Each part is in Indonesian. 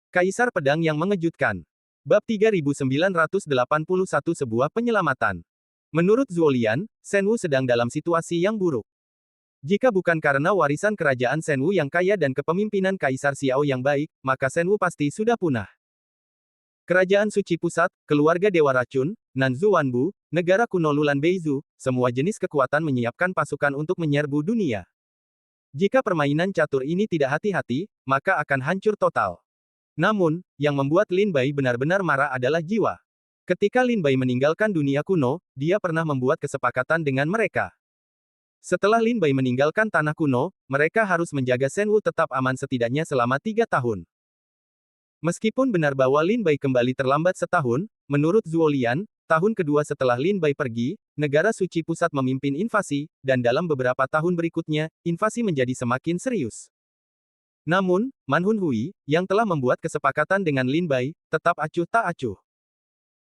Kaisar Pedang yang Mengejutkan. Bab 3981 Sebuah Penyelamatan. Menurut Zuolian, Shenwu sedang dalam situasi yang buruk. Jika bukan karena warisan kerajaan Shenwu yang kaya dan kepemimpinan Kaisar Xiao yang baik, maka Shenwu pasti sudah punah. Kerajaan Suci Pusat, keluarga Dewa Racun, Nanzu Wanbu, negara kuno Lulan Beizu, semua jenis kekuatan menyiapkan pasukan untuk menyerbu dunia. Jika permainan catur ini tidak hati-hati, maka akan hancur total. Namun, yang membuat Lin Bai benar-benar marah adalah jiwa. Ketika Lin Bai meninggalkan dunia kuno, dia pernah membuat kesepakatan dengan mereka. Setelah Lin Bai meninggalkan tanah kuno, mereka harus menjaga Shenwu tetap aman setidaknya selama 3 tahun. Meskipun benar bahwa Lin Bai kembali terlambat setahun, menurut Zuolian, tahun kedua setelah Lin Bai pergi, negara Suci Pusat memimpin invasi, dan dalam beberapa tahun berikutnya, invasi menjadi semakin serius. Namun, Man Hun Hui, yang telah membuat kesepakatan dengan Lin Bai, tetap acuh tak acuh.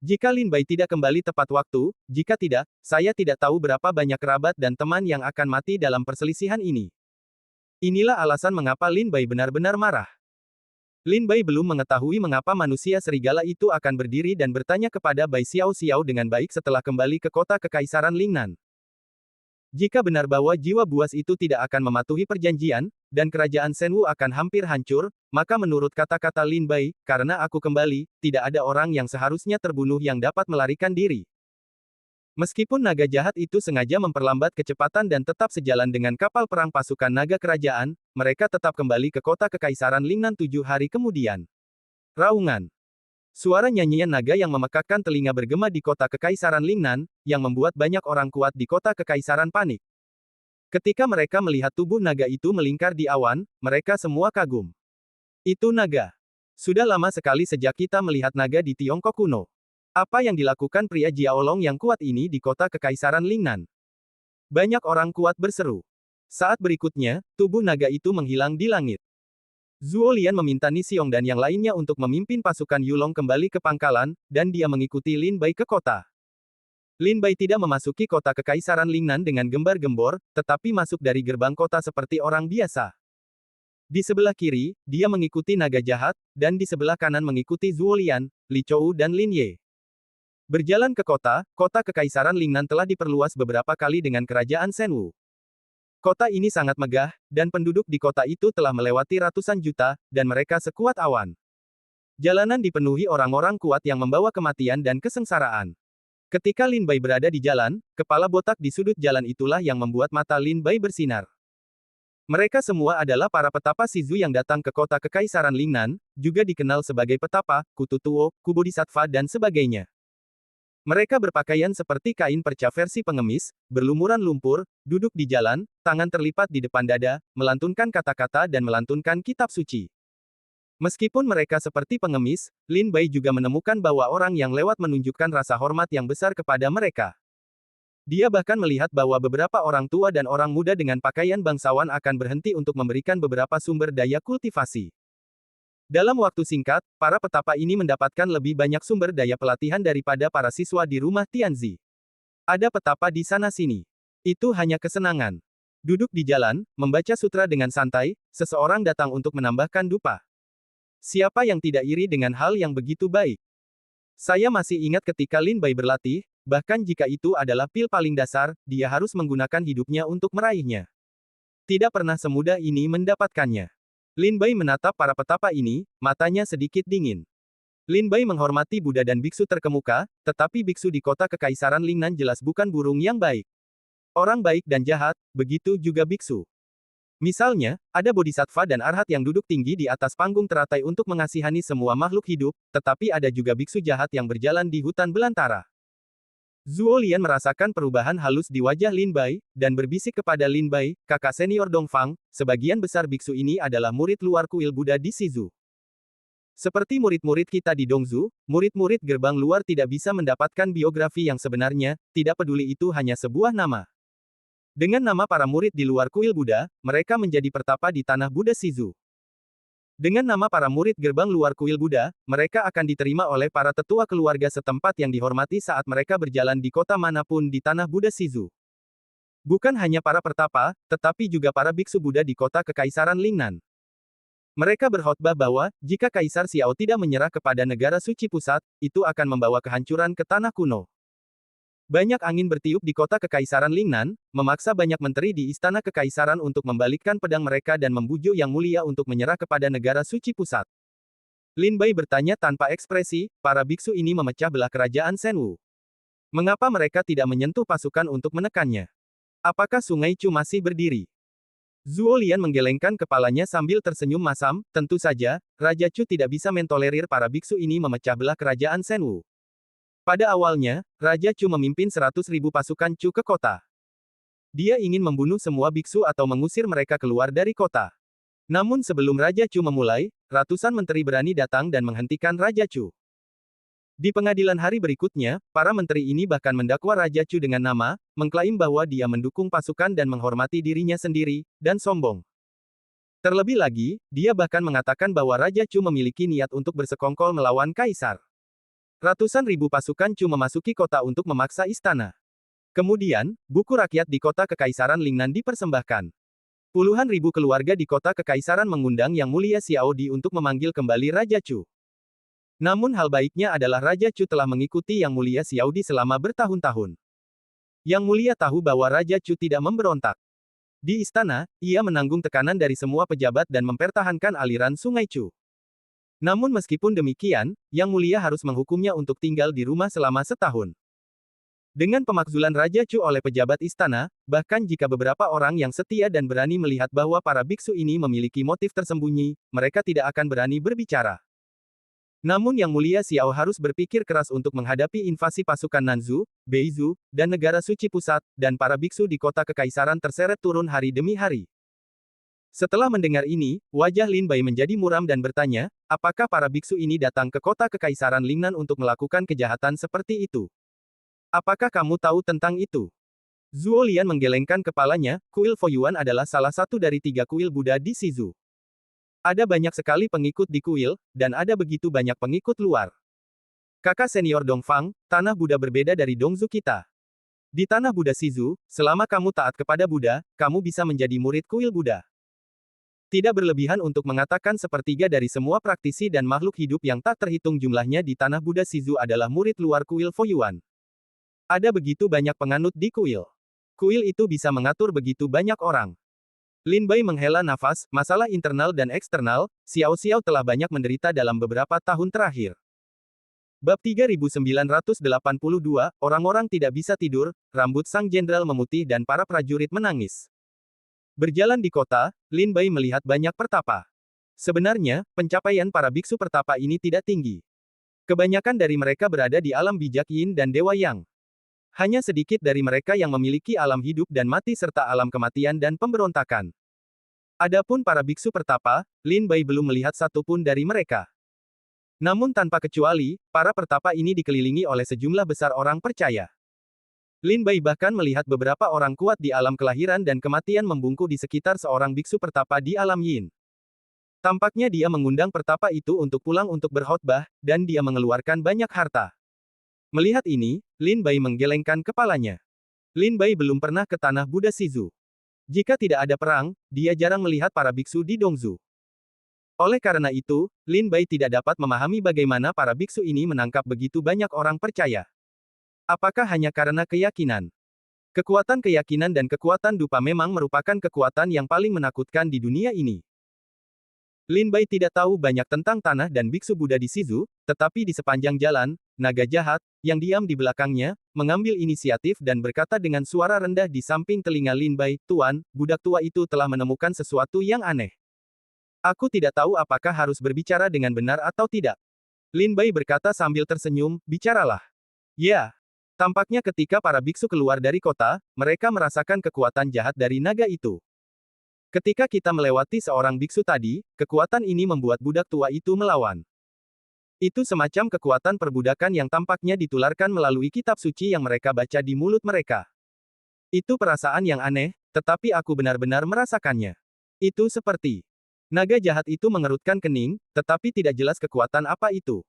Jika Lin Bai tidak kembali tepat waktu, jika tidak, saya tidak tahu berapa banyak kerabat dan teman yang akan mati dalam perselisihan ini. Inilah alasan mengapa Lin Bai benar-benar marah. Lin Bai belum mengetahui mengapa manusia serigala itu akan berdiri dan bertanya kepada Bai Xiao Xiao dengan baik setelah kembali ke kota Kekaisaran Lingnan. Jika benar bahwa jiwa buas itu tidak akan mematuhi perjanjian, dan kerajaan Shenwu akan hampir hancur, maka menurut kata-kata Lin Bai, karena aku kembali, tidak ada orang yang seharusnya terbunuh yang dapat melarikan diri. Meskipun naga jahat itu sengaja memperlambat kecepatan dan tetap sejalan dengan kapal perang pasukan naga kerajaan, mereka tetap kembali ke kota Kekaisaran Lingnan 7 hari kemudian. Raungan. Suara nyanyian naga yang memekakkan telinga bergema di kota Kekaisaran Lingnan, yang membuat banyak orang kuat di kota Kekaisaran panik. Ketika mereka melihat tubuh naga itu melingkar di awan, mereka semua kagum. Itu naga. Sudah lama sekali sejak kita melihat naga di Tiongkok kuno. Apa yang dilakukan pria Jiaolong yang kuat ini di kota Kekaisaran Lingnan? Banyak orang kuat berseru. Saat berikutnya, tubuh naga itu menghilang di langit. Zuolian meminta Ni Xiong dan yang lainnya untuk memimpin pasukan Yulong kembali ke pangkalan, dan dia mengikuti Lin Bai ke kota. Lin Bai tidak memasuki kota Kekaisaran Lingnan dengan gembar-gembor, tetapi masuk dari gerbang kota seperti orang biasa. Di sebelah kiri, dia mengikuti naga jahat, dan di sebelah kanan mengikuti Zuolian, Li Chou dan Lin Ye. Berjalan ke kota, kota Kekaisaran Lingnan telah diperluas beberapa kali dengan kerajaan Shenwu. Kota ini sangat megah, dan penduduk di kota itu telah melewati ratusan juta, dan mereka sekuat awan. Jalanan dipenuhi orang-orang kuat yang membawa kematian dan kesengsaraan. Ketika Lin Bai berada di jalan, kepala botak di sudut jalan itulah yang membuat mata Lin Bai bersinar. Mereka semua adalah para petapa Shizu yang datang ke kota Kekaisaran Lingnan, juga dikenal sebagai petapa, kutu tuo, kubodhisattva dan sebagainya. Mereka berpakaian seperti kain perca versi pengemis, berlumuran lumpur, duduk di jalan, tangan terlipat di depan dada, melantunkan kata-kata dan melantunkan kitab suci. Meskipun mereka seperti pengemis, Lin Bai juga menemukan bahwa orang yang lewat menunjukkan rasa hormat yang besar kepada mereka. Dia bahkan melihat bahwa beberapa orang tua dan orang muda dengan pakaian bangsawan akan berhenti untuk memberikan beberapa sumber daya kultivasi. Dalam waktu singkat, para petapa ini mendapatkan lebih banyak sumber daya pelatihan daripada para siswa di rumah Tianzi. Ada petapa di sana-sini. Itu hanya kesenangan. Duduk di jalan, membaca sutra dengan santai, seseorang datang untuk menambahkan dupa. Siapa yang tidak iri dengan hal yang begitu baik? Saya masih ingat ketika Lin Bai berlatih, bahkan jika itu adalah pil paling dasar, dia harus menggunakan hidupnya untuk meraihnya. Tidak pernah semudah ini mendapatkannya. Lin Bai menatap para petapa ini, matanya sedikit dingin. Lin Bai menghormati Buddha dan biksu terkemuka, tetapi biksu di kota Kekaisaran Lingnan jelas bukan burung yang baik. Orang baik dan jahat, begitu juga biksu. Misalnya, ada bodhisattva dan arhat yang duduk tinggi di atas panggung teratai untuk mengasihani semua makhluk hidup, tetapi ada juga biksu jahat yang berjalan di hutan belantara. Zuolian merasakan perubahan halus di wajah Lin Bai, dan berbisik kepada Lin Bai, kakak senior Dongfang, sebagian besar biksu ini adalah murid luar kuil Buddha di Shizu. Seperti murid-murid kita di Dongzu, murid-murid gerbang luar tidak bisa mendapatkan biografi yang sebenarnya, tidak peduli itu hanya sebuah nama. Dengan nama para murid di luar kuil Buddha, mereka menjadi pertapa di tanah Buddha Shizu. Dengan nama para murid gerbang luar kuil Buddha, mereka akan diterima oleh para tetua keluarga setempat yang dihormati saat mereka berjalan di kota manapun di tanah Buddha Shizu. Bukan hanya para pertapa, tetapi juga para biksu Buddha di kota Kekaisaran Lingnan. Mereka berkhotbah bahwa, jika Kaisar Xiao tidak menyerah kepada negara suci pusat, itu akan membawa kehancuran ke tanah kuno. Banyak angin bertiup di kota Kekaisaran Lingnan, memaksa banyak menteri di istana kekaisaran untuk membalikkan pedang mereka dan membujuk Yang Mulia untuk menyerah kepada negara suci pusat. Lin Bai bertanya tanpa ekspresi, para biksu ini memecah belah kerajaan Shenwu. Mengapa mereka tidak menyentuh pasukan untuk menekannya? Apakah Sungai Chu masih berdiri? Zuo Lian menggelengkan kepalanya sambil tersenyum masam, tentu saja, Raja Chu tidak bisa mentolerir para biksu ini memecah belah kerajaan Shenwu. Pada awalnya, Raja Chu memimpin 100.000 pasukan Chu ke kota. Dia ingin membunuh semua biksu atau mengusir mereka keluar dari kota. Namun sebelum Raja Chu memulai, ratusan menteri berani datang dan menghentikan Raja Chu. Di pengadilan hari berikutnya, para menteri ini bahkan mendakwa Raja Chu dengan nama, mengklaim bahwa dia mendukung pasukan dan menghormati dirinya sendiri, dan sombong. Terlebih lagi, dia bahkan mengatakan bahwa Raja Chu memiliki niat untuk bersekongkol melawan Kaisar. Ratusan ribu pasukan Chu memasuki kota untuk memaksa istana. Kemudian, buku rakyat di kota Kekaisaran Lingnan dipersembahkan. Puluhan ribu keluarga di kota Kekaisaran mengundang Yang Mulia Xiao Di untuk memanggil kembali Raja Chu. Namun hal baiknya adalah Raja Chu telah mengikuti Yang Mulia Xiao Di selama bertahun-tahun. Yang Mulia tahu bahwa Raja Chu tidak memberontak. Di istana, ia menanggung tekanan dari semua pejabat dan mempertahankan aliran Sungai Chu. Namun meskipun demikian, Yang Mulia harus menghukumnya untuk tinggal di rumah selama setahun. Dengan pemakzulan Raja Chu oleh pejabat istana, bahkan jika beberapa orang yang setia dan berani melihat bahwa para biksu ini memiliki motif tersembunyi, mereka tidak akan berani berbicara. Namun Yang Mulia Xiao harus berpikir keras untuk menghadapi invasi pasukan Nanzu, Beizu, dan negara suci pusat, dan para biksu di kota kekaisaran terseret turun hari demi hari. Setelah mendengar ini, wajah Lin Bai menjadi muram dan bertanya, apakah para biksu ini datang ke kota kekaisaran Lingnan untuk melakukan kejahatan seperti itu? Apakah kamu tahu tentang itu? Zuo Lian menggelengkan kepalanya, kuil Foyuan adalah salah satu dari 3 kuil Buddha di Shizu. Ada banyak sekali pengikut di kuil, dan ada begitu banyak pengikut luar. Kakak senior Dongfang, tanah Buddha berbeda dari Dongzu kita. Di tanah Buddha Shizu, selama kamu taat kepada Buddha, kamu bisa menjadi murid kuil Buddha. Tidak berlebihan untuk mengatakan sepertiga dari semua praktisi dan makhluk hidup yang tak terhitung jumlahnya di tanah Buddha Shizu adalah murid luar kuil Foyuan. Ada begitu banyak penganut di kuil. Kuil itu bisa mengatur begitu banyak orang. Lin Bai menghela nafas, masalah internal dan eksternal, Xiao Xiao telah banyak menderita dalam beberapa tahun terakhir. Bab 3982, orang-orang tidak bisa tidur, rambut sang jenderal memutih dan para prajurit menangis. Berjalan di kota, Lin Bai melihat banyak pertapa. Sebenarnya, pencapaian para biksu pertapa ini tidak tinggi. Kebanyakan dari mereka berada di alam bijak Yin dan Dewa Yang. Hanya sedikit dari mereka yang memiliki alam hidup dan mati serta alam kematian dan pemberontakan. Adapun para biksu pertapa, Lin Bai belum melihat satupun dari mereka. Namun tanpa kecuali, para pertapa ini dikelilingi oleh sejumlah besar orang percaya. Lin Bai bahkan melihat beberapa orang kuat di alam kelahiran dan kematian membungkuk di sekitar seorang biksu pertapa di alam Yin. Tampaknya dia mengundang pertapa itu untuk pulang untuk berkhotbah, dan dia mengeluarkan banyak harta. Melihat ini, Lin Bai menggelengkan kepalanya. Lin Bai belum pernah ke tanah Buddha Shizu. Jika tidak ada perang, dia jarang melihat para biksu di Dongzu. Oleh karena itu, Lin Bai tidak dapat memahami bagaimana para biksu ini menangkap begitu banyak orang percaya. Apakah hanya karena keyakinan? Kekuatan keyakinan dan kekuatan dupa memang merupakan kekuatan yang paling menakutkan di dunia ini. Lin Bai tidak tahu banyak tentang tanah dan biksu Buddha di Shizu, tetapi di sepanjang jalan, naga jahat, yang diam di belakangnya, mengambil inisiatif dan berkata dengan suara rendah di samping telinga Lin Bai, "Tuan, budak tua itu telah menemukan sesuatu yang aneh. Aku tidak tahu apakah harus berbicara dengan benar atau tidak." Lin Bai berkata sambil tersenyum, "Bicaralah." Ya. Tampaknya ketika para biksu keluar dari kota, mereka merasakan kekuatan jahat dari naga itu. Ketika kita melewati seorang biksu tadi, kekuatan ini membuat budak tua itu melawan. Itu semacam kekuatan perbudakan yang tampaknya ditularkan melalui kitab suci yang mereka baca di mulut mereka. Itu perasaan yang aneh, tetapi aku benar-benar merasakannya. Itu seperti naga jahat itu mengerutkan kening, tetapi tidak jelas kekuatan apa itu.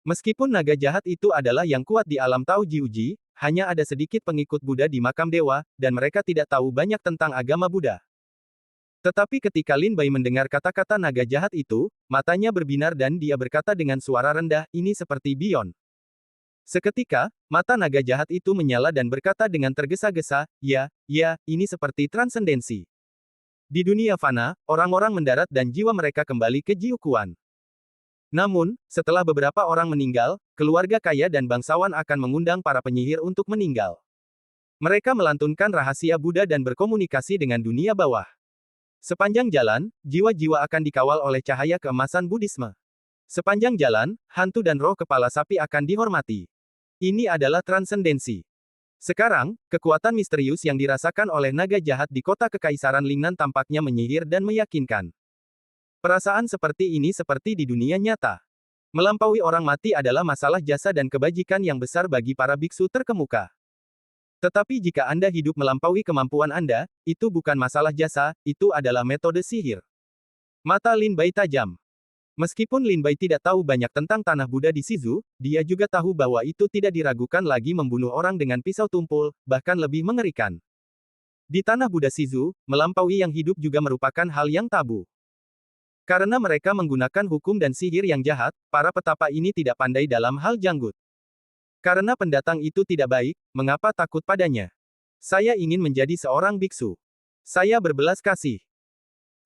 Meskipun naga jahat itu adalah yang kuat di alam Tao Jiuji, hanya ada sedikit pengikut Buddha di makam dewa, dan mereka tidak tahu banyak tentang agama Buddha. Tetapi ketika Lin Bai mendengar kata-kata naga jahat itu, matanya berbinar dan dia berkata dengan suara rendah, ini seperti Beyond. Seketika, mata naga jahat itu menyala dan berkata dengan tergesa-gesa, ya, ini seperti transendensi. Di dunia fana, orang-orang mendarat dan jiwa mereka kembali ke Jiuquan. Namun, setelah beberapa orang meninggal, keluarga kaya dan bangsawan akan mengundang para penyihir untuk meninggal. Mereka melantunkan rahasia Buddha dan berkomunikasi dengan dunia bawah. Sepanjang jalan, jiwa-jiwa akan dikawal oleh cahaya keemasan Buddhisme. Sepanjang jalan, hantu dan roh kepala sapi akan dihormati. Ini adalah transendensi. Sekarang, kekuatan misterius yang dirasakan oleh naga jahat di kota Kekaisaran Lingnan tampaknya menyihir dan meyakinkan. Perasaan seperti ini seperti di dunia nyata. Melampaui orang mati adalah masalah jasa dan kebajikan yang besar bagi para biksu terkemuka. Tetapi jika Anda hidup melampaui kemampuan Anda, itu bukan masalah jasa, itu adalah metode sihir. Mata Lin Bai tajam. Meskipun Lin Bai tidak tahu banyak tentang tanah Buddha di Shizu, dia juga tahu bahwa itu tidak diragukan lagi membunuh orang dengan pisau tumpul, bahkan lebih mengerikan. Di tanah Buddha Shizu, melampaui yang hidup juga merupakan hal yang tabu. Karena mereka menggunakan hukum dan sihir yang jahat, para petapa ini tidak pandai dalam hal janggut. Karena pendatang itu tidak baik, mengapa takut padanya? Saya ingin menjadi seorang biksu. Saya berbelas kasih.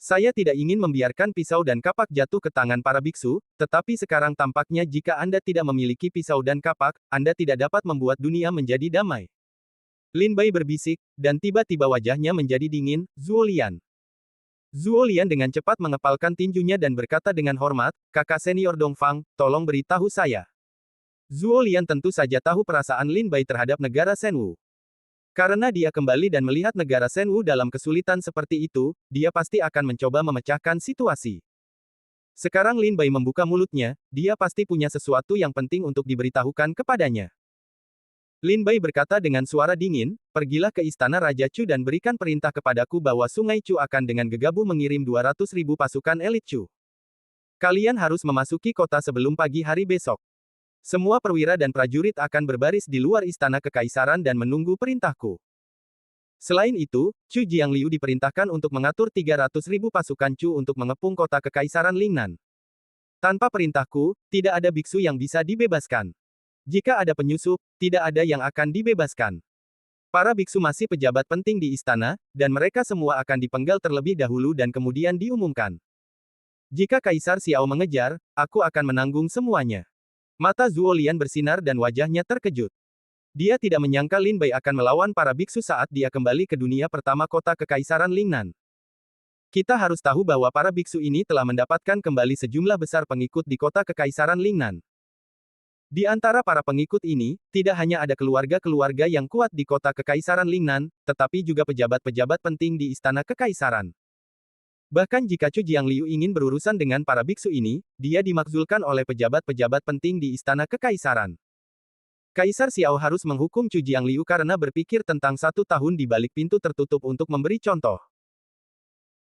Saya tidak ingin membiarkan pisau dan kapak jatuh ke tangan para biksu, tetapi sekarang tampaknya jika Anda tidak memiliki pisau dan kapak, Anda tidak dapat membuat dunia menjadi damai. Lin Bai berbisik, dan tiba-tiba wajahnya menjadi dingin, Zuolian. Zuolian dengan cepat mengepalkan tinjunya dan berkata dengan hormat, kakak senior Dongfang, tolong beritahu saya. Zuolian tentu saja tahu perasaan Lin Bai terhadap negara Shenwu. Karena dia kembali dan melihat negara Shenwu dalam kesulitan seperti itu, dia pasti akan mencoba memecahkan situasi. Sekarang Lin Bai membuka mulutnya, dia pasti punya sesuatu yang penting untuk diberitahukan kepadanya. Lin Bai berkata dengan suara dingin, pergilah ke istana Raja Chu dan berikan perintah kepadaku bahwa Sungai Chu akan dengan gegabah mengirim 200.000 pasukan elit Chu. Kalian harus memasuki kota sebelum pagi hari besok. Semua perwira dan prajurit akan berbaris di luar istana kekaisaran dan menunggu perintahku. Selain itu, Chu Jiangliu diperintahkan untuk mengatur 300.000 pasukan Chu untuk mengepung kota kekaisaran Lingnan. Tanpa perintahku, tidak ada biksu yang bisa dibebaskan. Jika ada penyusup, tidak ada yang akan dibebaskan. Para biksu masih pejabat penting di istana, dan mereka semua akan dipenggal terlebih dahulu dan kemudian diumumkan. Jika Kaisar Xiao mengejar, aku akan menanggung semuanya. Mata Zuolian bersinar dan wajahnya terkejut. Dia tidak menyangka Lin Bai akan melawan para biksu saat dia kembali ke dunia pertama kota Kekaisaran Lingnan. Kita harus tahu bahwa para biksu ini telah mendapatkan kembali sejumlah besar pengikut di kota Kekaisaran Lingnan. Di antara para pengikut ini, tidak hanya ada keluarga-keluarga yang kuat di kota Kekaisaran Lingnan, tetapi juga pejabat-pejabat penting di istana kekaisaran. Bahkan jika Chu Jiangliu ingin berurusan dengan para biksu ini, dia dimakzulkan oleh pejabat-pejabat penting di istana kekaisaran. Kaisar Xiao harus menghukum Chu Jiangliu karena berpikir tentang 1 tahun di balik pintu tertutup untuk memberi contoh.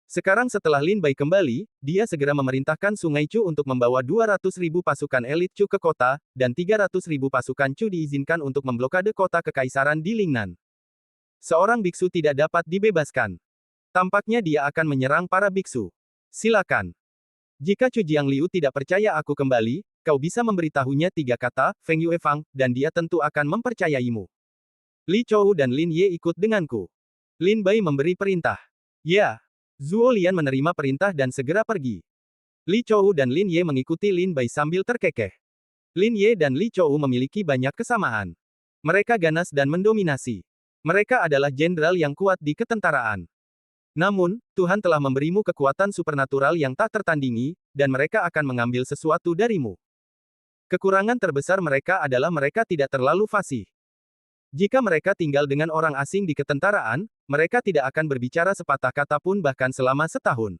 Sekarang setelah Lin Bai kembali, dia segera memerintahkan Sungai Chu untuk membawa 200.000 pasukan elit Chu ke kota, dan 300.000 pasukan Chu diizinkan untuk memblokade kota kekaisaran di Lingnan. Seorang biksu tidak dapat dibebaskan. Tampaknya dia akan menyerang para biksu. Silakan. Jika Chu Jiangliu tidak percaya aku kembali, kau bisa memberitahunya 3 kata, Feng Yue Fang, dan dia tentu akan mempercayaimu. Li Chou dan Lin Ye ikut denganku. Lin Bai memberi perintah. Ya. Zuolian menerima perintah dan segera pergi. Li Chou dan Lin Ye mengikuti Lin Bai sambil terkekeh. Lin Ye dan Li Chou memiliki banyak kesamaan. Mereka ganas dan mendominasi. Mereka adalah jenderal yang kuat di ketentaraan. Namun, Tuhan telah memberimu kekuatan supernatural yang tak tertandingi, dan mereka akan mengambil sesuatu darimu. Kekurangan terbesar mereka adalah mereka tidak terlalu fasih. Jika mereka tinggal dengan orang asing di ketentaraan, mereka tidak akan berbicara sepatah kata pun bahkan selama setahun.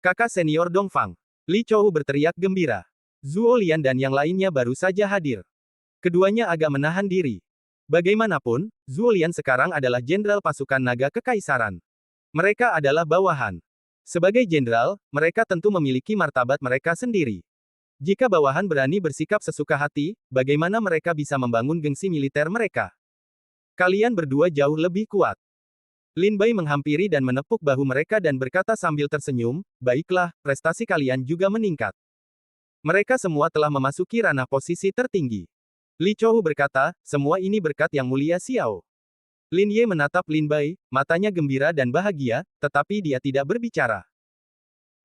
Kakak senior Dongfang. Li Chou berteriak gembira. Zuolian dan yang lainnya baru saja hadir. Keduanya agak menahan diri. Bagaimanapun, Zuolian sekarang adalah jenderal pasukan naga kekaisaran. Mereka adalah bawahan. Sebagai jenderal, mereka tentu memiliki martabat mereka sendiri. Jika bawahan berani bersikap sesuka hati, bagaimana mereka bisa membangun gengsi militer mereka? Kalian berdua jauh lebih kuat. Lin Bai menghampiri dan menepuk bahu mereka dan berkata sambil tersenyum, "Baiklah, prestasi kalian juga meningkat. Mereka semua telah memasuki ranah posisi tertinggi." Li Chou berkata, "Semua ini berkat Yang Mulia Xiao." Lin Ye menatap Lin Bai, matanya gembira dan bahagia, tetapi dia tidak berbicara.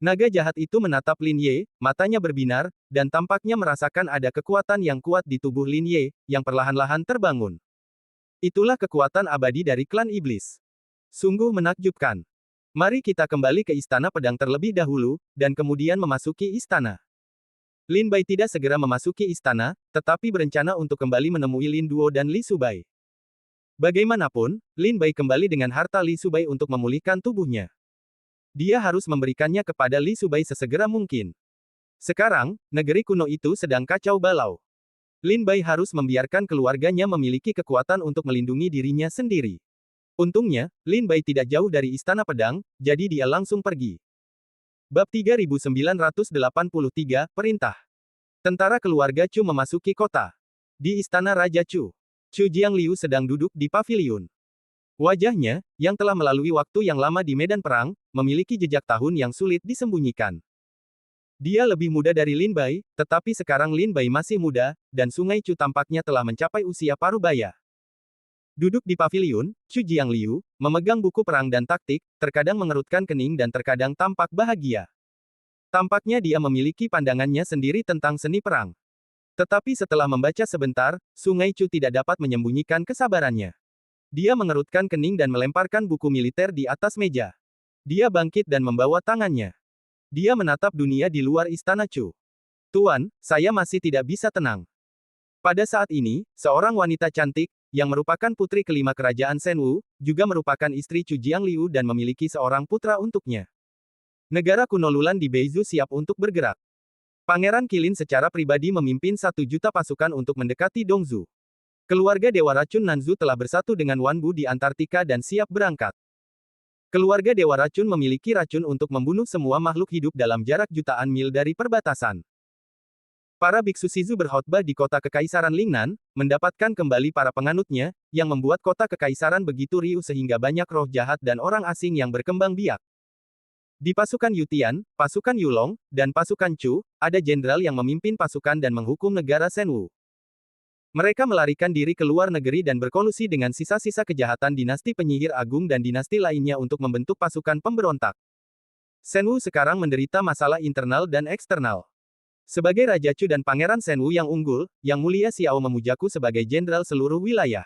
Naga jahat itu menatap Lin Ye, matanya berbinar, dan tampaknya merasakan ada kekuatan yang kuat di tubuh Lin Ye, yang perlahan-lahan terbangun. Itulah kekuatan abadi dari klan iblis. Sungguh menakjubkan. Mari kita kembali ke Istana Pedang terlebih dahulu, dan kemudian memasuki istana. Lin Bai tidak segera memasuki istana, tetapi berencana untuk kembali menemui Lin Duo dan Li Subai. Bagaimanapun, Lin Bai kembali dengan harta Li Subai untuk memulihkan tubuhnya. Dia harus memberikannya kepada Li Subai sesegera mungkin. Sekarang, negeri kuno itu sedang kacau balau. Lin Bai harus membiarkan keluarganya memiliki kekuatan untuk melindungi dirinya sendiri. Untungnya, Lin Bai tidak jauh dari Istana Pedang, jadi dia langsung pergi. Bab 3983, Perintah. Tentara keluarga Chu memasuki kota. Di Istana Raja Chu, Chu Jiangliu sedang duduk di paviliun. Wajahnya, yang telah melalui waktu yang lama di medan perang, memiliki jejak tahun yang sulit disembunyikan. Dia lebih muda dari Lin Bai, tetapi sekarang Lin Bai masih muda, dan Sungai Chu tampaknya telah mencapai usia parubaya. Duduk di paviliun, Chu Jiangliu, memegang buku perang dan taktik, terkadang mengerutkan kening dan terkadang tampak bahagia. Tampaknya dia memiliki pandangannya sendiri tentang seni perang. Tetapi setelah membaca sebentar, Sungai Chu tidak dapat menyembunyikan kesabarannya. Dia mengerutkan kening dan melemparkan buku militer di atas meja. Dia bangkit dan membawa tangannya. Dia menatap dunia di luar istana Chu. "Tuan, saya masih tidak bisa tenang." Pada saat ini, seorang wanita cantik, yang merupakan putri kelima kerajaan Shenwu, juga merupakan istri Chu Jiangliu dan memiliki seorang putra untuknya. Negara kuno Lulan di Beizu siap untuk bergerak. Pangeran Qilin secara pribadi memimpin 1 juta pasukan untuk mendekati Dongzu. Keluarga Dewa Racun Nanzu telah bersatu dengan Wanbu di Antartika dan siap berangkat. Keluarga Dewa Racun memiliki racun untuk membunuh semua makhluk hidup dalam jarak jutaan mil dari perbatasan. Para biksu Shizu berkhotbah di kota Kekaisaran Lingnan, mendapatkan kembali para penganutnya, yang membuat kota Kekaisaran begitu riuh sehingga banyak roh jahat dan orang asing yang berkembang biak. Di pasukan Yutian, pasukan Yulong, dan pasukan Chu, ada jenderal yang memimpin pasukan dan menghukum negara Shenwu. Mereka melarikan diri ke luar negeri dan berkolusi dengan sisa-sisa kejahatan dinasti penyihir agung dan dinasti lainnya untuk membentuk pasukan pemberontak. Shenwu sekarang menderita masalah internal dan eksternal. Sebagai Raja Chu dan Pangeran Shenwu yang unggul, Yang Mulia Xiao memujaku sebagai jenderal seluruh wilayah.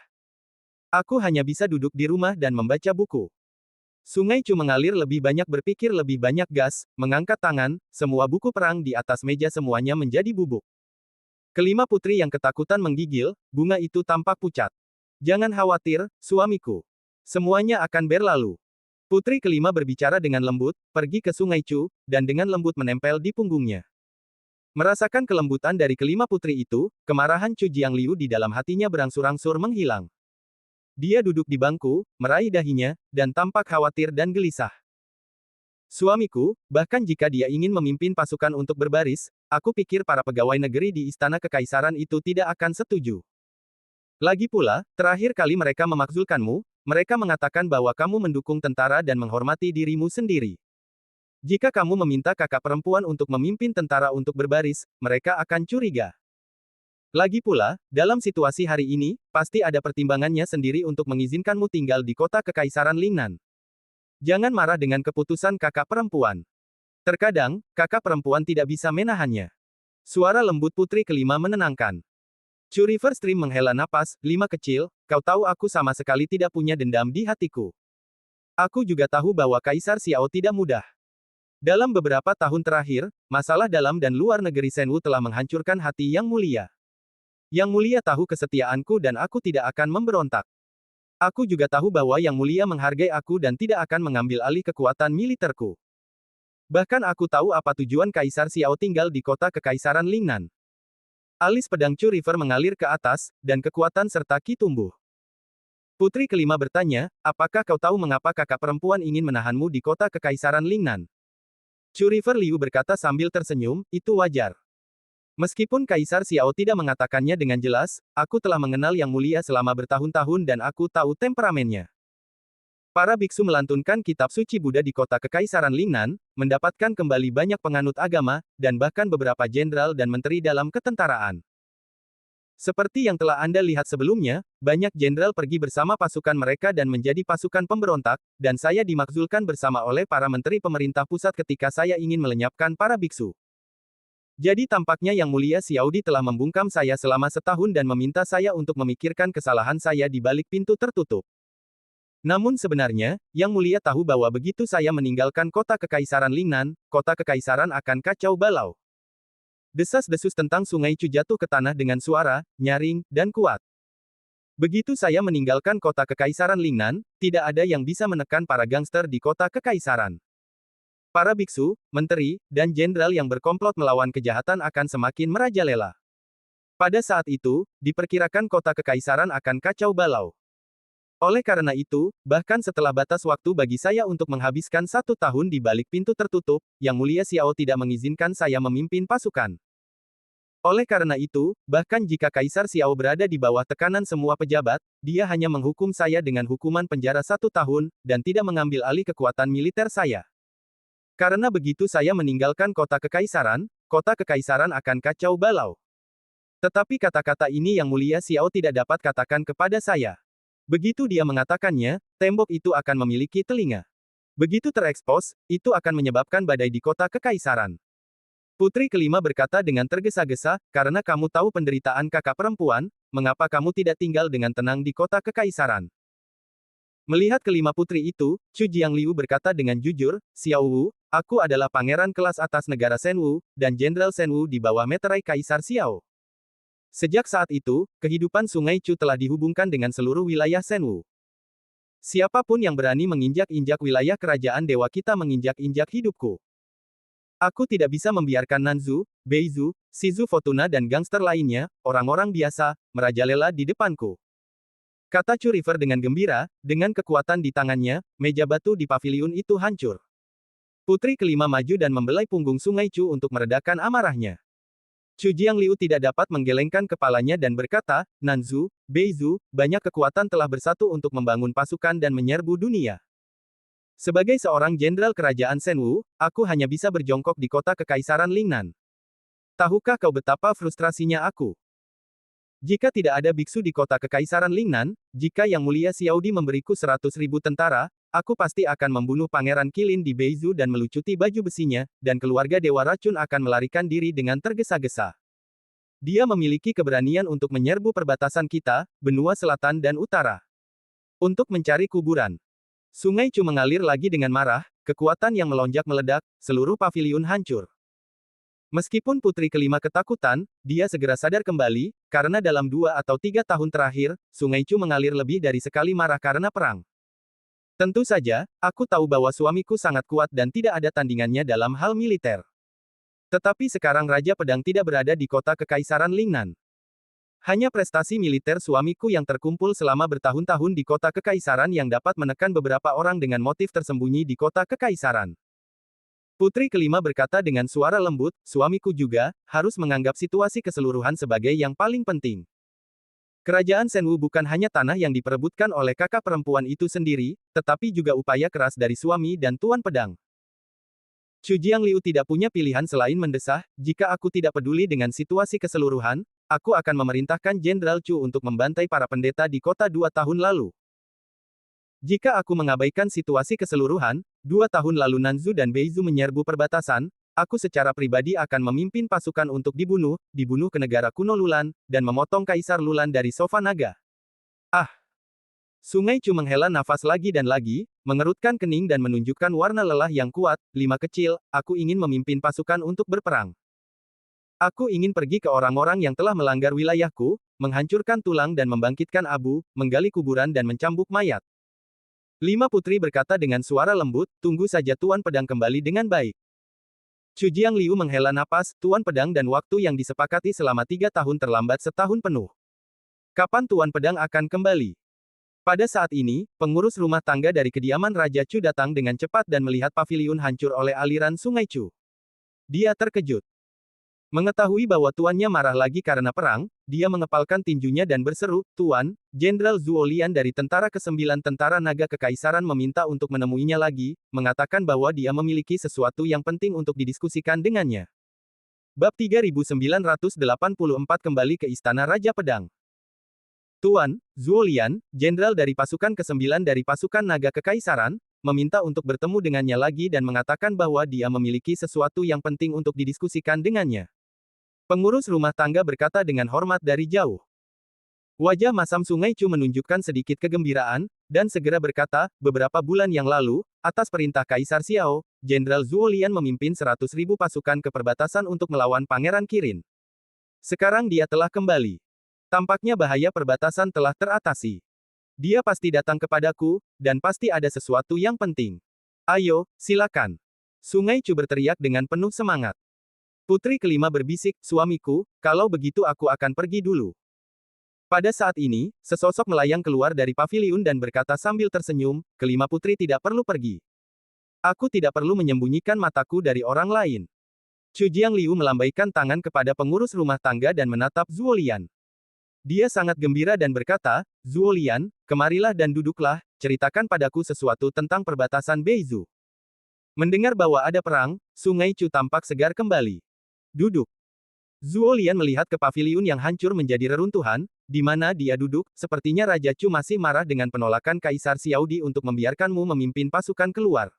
Aku hanya bisa duduk di rumah dan membaca buku. Sungai Chu mengalir lebih banyak berpikir lebih banyak gas, mengangkat tangan, semua buku perang di atas meja semuanya menjadi bubuk. Kelima putri yang ketakutan menggigil, bunga itu tampak pucat. "Jangan khawatir, suamiku. Semuanya akan berlalu." Putri kelima berbicara dengan lembut, pergi ke Sungai Chu, dan dengan lembut menempel di punggungnya. Merasakan kelembutan dari kelima putri itu, kemarahan Chu Jiangliu di dalam hatinya berangsur-angsur menghilang. Dia duduk di bangku, meraih dahinya, dan tampak khawatir dan gelisah. "Suamiku, bahkan jika dia ingin memimpin pasukan untuk berbaris, aku pikir para pegawai negeri di Istana Kekaisaran itu tidak akan setuju. Lagi pula, terakhir kali mereka memakzulkanmu, mereka mengatakan bahwa kamu mendukung tentara dan menghormati dirimu sendiri. Jika kamu meminta kakak perempuan untuk memimpin tentara untuk berbaris, mereka akan curiga. Lagi pula, dalam situasi hari ini, pasti ada pertimbangannya sendiri untuk mengizinkanmu tinggal di kota Kekaisaran Lingnan. Jangan marah dengan keputusan kakak perempuan. Terkadang, kakak perempuan tidak bisa menahannya." Suara lembut putri kelima menenangkan. Chu River Stream menghela napas, "Lima kecil, kau tahu aku sama sekali tidak punya dendam di hatiku. Aku juga tahu bahwa Kaisar Xiao tidak mudah. Dalam beberapa tahun terakhir, masalah dalam dan luar negeri Shenwu telah menghancurkan hati Yang Mulia. Yang Mulia tahu kesetiaanku dan aku tidak akan memberontak. Aku juga tahu bahwa Yang Mulia menghargai aku dan tidak akan mengambil alih kekuatan militerku. Bahkan aku tahu apa tujuan Kaisar Xiao tinggal di kota Kekaisaran Lingnan." Alis pedang Chu River mengalir ke atas, dan kekuatan serta ki tumbuh. Putri kelima bertanya, "Apakah kau tahu mengapa kakak perempuan ingin menahanmu di kota Kekaisaran Lingnan?" Chu River Liu berkata sambil tersenyum, "Itu wajar. Meskipun Kaisar Xiao tidak mengatakannya dengan jelas, aku telah mengenal Yang Mulia selama bertahun-tahun dan aku tahu temperamennya. Para biksu melantunkan kitab suci Buddha di kota Kekaisaran Lingnan, mendapatkan kembali banyak penganut agama, dan bahkan beberapa jenderal dan menteri dalam ketentaraan. Seperti yang telah Anda lihat sebelumnya, banyak jenderal pergi bersama pasukan mereka dan menjadi pasukan pemberontak, dan saya dimakzulkan bersama oleh para menteri pemerintah pusat ketika saya ingin melenyapkan para biksu. Jadi tampaknya Yang Mulia Xiaodi telah membungkam saya selama setahun dan meminta saya untuk memikirkan kesalahan saya di balik pintu tertutup. Namun sebenarnya, Yang Mulia tahu bahwa begitu saya meninggalkan kota Kekaisaran Lingnan, kota Kekaisaran akan kacau balau. Desas-desus tentang Sungai Chu jatuh ke tanah dengan suara, nyaring, dan kuat. Begitu saya meninggalkan kota Kekaisaran Lingnan, tidak ada yang bisa menekan para gangster di kota Kekaisaran. Para biksu, menteri, dan jenderal yang berkomplot melawan kejahatan akan semakin merajalela. Pada saat itu, diperkirakan kota Kekaisaran akan kacau balau. Oleh karena itu, bahkan setelah batas waktu bagi saya untuk menghabiskan 1 tahun di balik pintu tertutup, Yang Mulia Xiao tidak mengizinkan saya memimpin pasukan. Oleh karena itu, bahkan jika Kaisar Xiao berada di bawah tekanan semua pejabat, dia hanya menghukum saya dengan hukuman penjara 1 tahun, dan tidak mengambil alih kekuatan militer saya. Karena begitu saya meninggalkan kota Kekaisaran akan kacau balau. Tetapi kata-kata ini Yang Mulia Xiao tidak dapat katakan kepada saya. Begitu dia mengatakannya, tembok itu akan memiliki telinga. Begitu terekspos, itu akan menyebabkan badai di kota Kekaisaran. Putri kelima berkata dengan tergesa-gesa, karena kamu tahu penderitaan kakak perempuan, mengapa kamu tidak tinggal dengan tenang di kota Kekaisaran? Melihat kelima putri itu, Chu Jiangliu berkata dengan jujur, Xiao Wu, aku adalah pangeran kelas atas negara Shenwu, dan Jenderal Shenwu di bawah meterai Kaisar Xiao. Sejak saat itu, kehidupan Sungai Chu telah dihubungkan dengan seluruh wilayah Shenwu. Siapapun yang berani menginjak-injak wilayah kerajaan dewa kita menginjak-injak hidupku. Aku tidak bisa membiarkan Nanzu, Beizu, Shizu Fortuna dan gangster lainnya, orang-orang biasa, merajalela di depanku. Kata Chu River dengan gembira, dengan kekuatan di tangannya, meja batu di paviliun itu hancur. Putri kelima maju dan membelai punggung Sungai Chu untuk meredakan amarahnya. Chu Jiangliu tidak dapat menggelengkan kepalanya dan berkata, Nanzu, Beizu, banyak kekuatan telah bersatu untuk membangun pasukan dan menyerbu dunia. Sebagai seorang jenderal kerajaan Shenwu, aku hanya bisa berjongkok di kota Kekaisaran Lingnan. Tahukah kau betapa frustrasinya aku? Jika tidak ada biksu di kota Kekaisaran Lingnan, jika Yang Mulia Xiaodi memberiku 100.000 tentara, aku pasti akan membunuh Pangeran Qilin di Beizu dan melucuti baju besinya, dan keluarga Dewa Racun akan melarikan diri dengan tergesa-gesa. Dia memiliki keberanian untuk menyerbu perbatasan kita, benua selatan dan utara. Untuk mencari kuburan. Sungai Chu mengalir lagi dengan marah, kekuatan yang melonjak meledak, seluruh paviliun hancur. Meskipun putri kelima ketakutan, dia segera sadar kembali, karena dalam 2 atau 3 tahun terakhir, Sungai Chu mengalir lebih dari sekali marah karena perang. Tentu saja, aku tahu bahwa suamiku sangat kuat dan tidak ada tandingannya dalam hal militer. Tetapi sekarang Raja Pedang tidak berada di kota Kekaisaran Lingnan. Hanya prestasi militer suamiku yang terkumpul selama bertahun-tahun di kota Kekaisaran yang dapat menekan beberapa orang dengan motif tersembunyi di kota Kekaisaran. Putri kelima berkata dengan suara lembut, suamiku juga, harus menganggap situasi keseluruhan sebagai yang paling penting. Kerajaan Shenwu bukan hanya tanah yang diperebutkan oleh kakak perempuan itu sendiri, tetapi juga upaya keras dari suami dan Tuan Pedang. Chu Jiangliu tidak punya pilihan selain mendesah, jika aku tidak peduli dengan situasi keseluruhan, aku akan memerintahkan Jenderal Chu untuk membantai para pendeta di kota 2 tahun lalu. Jika aku mengabaikan situasi keseluruhan, 2 tahun lalu Nanzu dan Beizu menyerbu perbatasan, aku secara pribadi akan memimpin pasukan untuk dibunuh ke negara kuno Lulan, dan memotong Kaisar Lulan dari sofa naga. Ah! Sungai Chu menghela nafas lagi dan lagi, mengerutkan kening dan menunjukkan warna lelah yang kuat, 5 kecil, aku ingin memimpin pasukan untuk berperang. Aku ingin pergi ke orang-orang yang telah melanggar wilayahku, menghancurkan tulang dan membangkitkan abu, menggali kuburan dan mencambuk mayat. 5 putri berkata dengan suara lembut, tunggu saja Tuan Pedang kembali dengan baik. Chu Jiangliu menghela napas, Tuan Pedang dan waktu yang disepakati selama 3 tahun terlambat setahun penuh. Kapan Tuan Pedang akan kembali? Pada saat ini, pengurus rumah tangga dari kediaman Raja Chu datang dengan cepat dan melihat paviliun hancur oleh aliran Sungai Chu. Dia terkejut. Mengetahui bahwa tuannya marah lagi karena perang, dia mengepalkan tinjunya dan berseru, "Tuan, Jenderal Zuolian dari Tentara Kesembilan Tentara Naga Kekaisaran meminta untuk menemuinya lagi, mengatakan bahwa dia memiliki sesuatu yang penting untuk didiskusikan dengannya." Bab 3984 kembali ke Istana Raja Pedang. Tuan, Zuolian, Jenderal dari Pasukan Kesembilan dari Pasukan Naga Kekaisaran, meminta untuk bertemu dengannya lagi dan mengatakan bahwa dia memiliki sesuatu yang penting untuk didiskusikan dengannya. Pengurus rumah tangga berkata dengan hormat dari jauh. Wajah masam Sungai Chu menunjukkan sedikit kegembiraan, dan segera berkata, beberapa bulan yang lalu, atas perintah Kaisar Xiao, Jenderal Zuolian memimpin 100.000 pasukan ke perbatasan untuk melawan Pangeran Kirin. Sekarang dia telah kembali. Tampaknya bahaya perbatasan telah teratasi. Dia pasti datang kepadaku, dan pasti ada sesuatu yang penting. Ayo, silakan. Sungai Chu berteriak dengan penuh semangat. Putri kelima berbisik, suamiku, kalau begitu aku akan pergi dulu. Pada saat ini, sesosok melayang keluar dari paviliun dan berkata sambil tersenyum, kelima putri tidak perlu pergi. Aku tidak perlu menyembunyikan mataku dari orang lain. Chu Jiangliu melambaikan tangan kepada pengurus rumah tangga dan menatap Zuolian. Dia sangat gembira dan berkata, Zuolian, kemarilah dan duduklah, ceritakan padaku sesuatu tentang perbatasan Beizu. Mendengar bahwa ada perang, Sungai Chu tampak segar kembali. Duduk. Zuolian melihat ke paviliun yang hancur menjadi reruntuhan, di mana dia duduk, sepertinya Raja Chu masih marah dengan penolakan Kaisar Xiaodi untuk membiarkanmu memimpin pasukan keluar.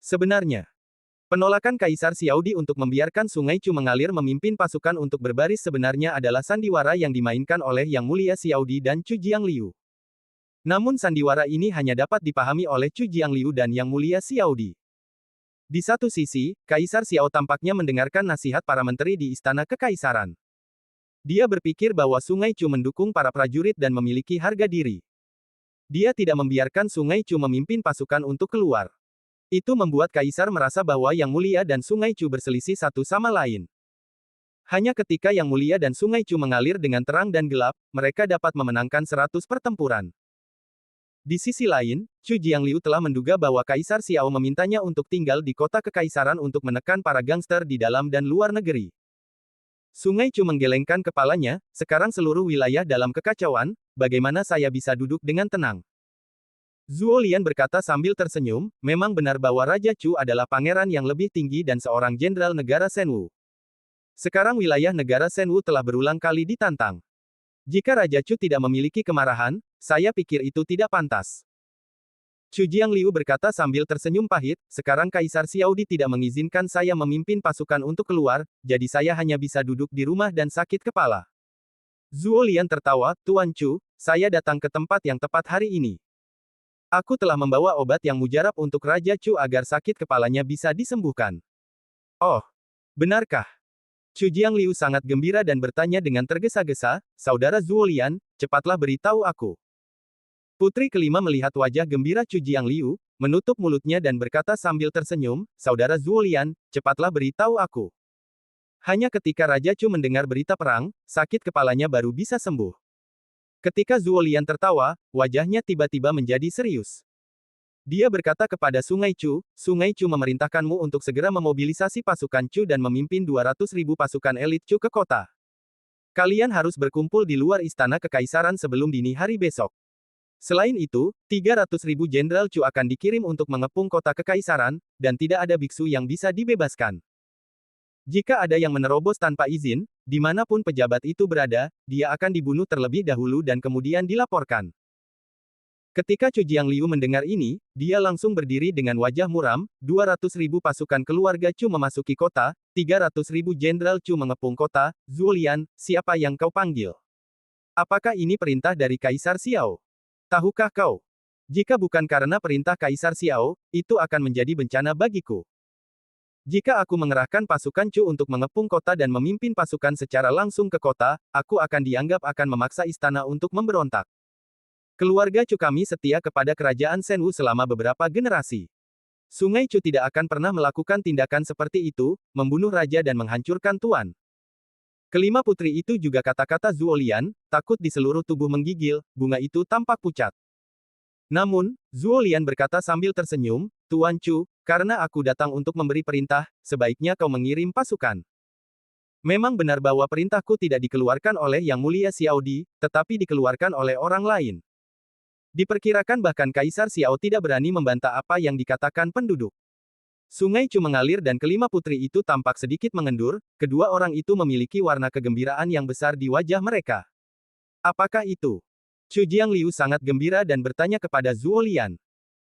Sebenarnya, penolakan Kaisar Xiaodi untuk membiarkan Sungai Chu mengalir memimpin pasukan untuk berbaris sebenarnya adalah sandiwara yang dimainkan oleh Yang Mulia Xiaodi dan Chu Jiangliu. Namun sandiwara ini hanya dapat dipahami oleh Chu Jiangliu dan Yang Mulia Xiaodi. Di satu sisi, Kaisar Xiao tampaknya mendengarkan nasihat para menteri di Istana Kekaisaran. Dia berpikir bahwa Sungai Chu mendukung para prajurit dan memiliki harga diri. Dia tidak membiarkan Sungai Chu memimpin pasukan untuk keluar. Itu membuat Kaisar merasa bahwa Yang Mulia dan Sungai Chu berselisih satu sama lain. Hanya ketika Yang Mulia dan Sungai Chu mengalir dengan terang dan gelap, mereka dapat memenangkan 100 pertempuran. Di sisi lain, Chu Jiangliu telah menduga bahwa Kaisar Xiao memintanya untuk tinggal di kota kekaisaran untuk menekan para gangster di dalam dan luar negeri. Sungai Chu menggelengkan kepalanya, sekarang seluruh wilayah dalam kekacauan, bagaimana saya bisa duduk dengan tenang? Zuolian berkata sambil tersenyum, memang benar bahwa Raja Chu adalah pangeran yang lebih tinggi dan seorang jenderal negara Shenwu. Sekarang wilayah negara Shenwu telah berulang kali ditantang. Jika Raja Chu tidak memiliki kemarahan, saya pikir itu tidak pantas. Chu Jiangliu berkata sambil tersenyum pahit, sekarang Kaisar Xiaodi tidak mengizinkan saya memimpin pasukan untuk keluar, jadi saya hanya bisa duduk di rumah dan sakit kepala. Zuolian tertawa, Tuan Chu, saya datang ke tempat yang tepat hari ini. Aku telah membawa obat yang mujarab untuk Raja Chu agar sakit kepalanya bisa disembuhkan. Oh, benarkah? Chu Jiangliu sangat gembira dan bertanya dengan tergesa-gesa, Saudara Zuolian, cepatlah beritahu aku. Putri kelima melihat wajah gembira Chu Jiangliu, menutup mulutnya dan berkata sambil tersenyum, Saudara Zuolian, cepatlah beritahu aku. Hanya ketika Raja Chu mendengar berita perang, sakit kepalanya baru bisa sembuh. Ketika Zuolian tertawa, wajahnya tiba-tiba menjadi serius. Dia berkata kepada Sungai Chu memerintahkanmu untuk segera memobilisasi pasukan Chu dan memimpin 200.000 pasukan elit Chu ke kota. Kalian harus berkumpul di luar istana kekaisaran sebelum dini hari besok. Selain itu, 300.000 jenderal Chu akan dikirim untuk mengepung kota kekaisaran, dan tidak ada biksu yang bisa dibebaskan. Jika ada yang menerobos tanpa izin, dimanapun pejabat itu berada, dia akan dibunuh terlebih dahulu dan kemudian dilaporkan. Ketika Chu Jiangliu mendengar ini, dia langsung berdiri dengan wajah muram, 200.000 pasukan keluarga Chu memasuki kota, 300.000 jenderal Chu mengepung kota, Zuolian, siapa yang kau panggil? Apakah ini perintah dari Kaisar Xiao? Tahukah kau? Jika bukan karena perintah Kaisar Xiao, itu akan menjadi bencana bagiku. Jika aku mengerahkan pasukan Chu untuk mengepung kota dan memimpin pasukan secara langsung ke kota, aku akan dianggap akan memaksa istana untuk memberontak. Keluarga Chu kami setia kepada kerajaan Shenwu selama beberapa generasi. Sungai Chu tidak akan pernah melakukan tindakan seperti itu, membunuh raja dan menghancurkan tuan. Kelima putri itu juga kata-kata Zuolian, takut di seluruh tubuh menggigil, bunga itu tampak pucat. Namun, Zuolian berkata sambil tersenyum, Tuan Chu, karena aku datang untuk memberi perintah, sebaiknya kau mengirim pasukan. Memang benar bahwa perintahku tidak dikeluarkan oleh Yang Mulia Xiao Di, tetapi dikeluarkan oleh orang lain. Diperkirakan bahkan Kaisar Xiao tidak berani membantah apa yang dikatakan penduduk. Sungai Chu mengalir dan kelima putri itu tampak sedikit mengendur, kedua orang itu memiliki warna kegembiraan yang besar di wajah mereka. Apakah itu? Chu Jiangliu sangat gembira dan bertanya kepada Zuo Lian.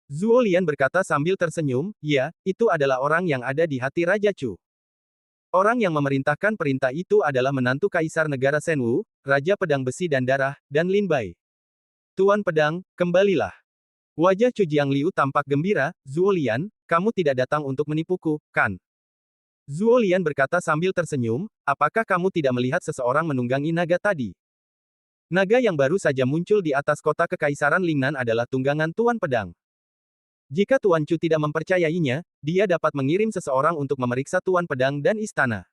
Zuo Lian berkata sambil tersenyum, ya, itu adalah orang yang ada di hati Raja Chu. Orang yang memerintahkan perintah itu adalah menantu Kaisar Negara Shenwu, Raja Pedang Besi dan Darah, dan Lin Bai. Tuan Pedang, kembalilah. Wajah Chu Jiangliu tampak gembira, Zuo Lian, kamu tidak datang untuk menipuku, kan? Zuo Lian berkata sambil tersenyum, apakah kamu tidak melihat seseorang menunggangi naga tadi? Naga yang baru saja muncul di atas kota Kekaisaran Lingnan adalah tunggangan Tuan Pedang. Jika Tuan Chu tidak mempercayainya, dia dapat mengirim seseorang untuk memeriksa Tuan Pedang dan istana.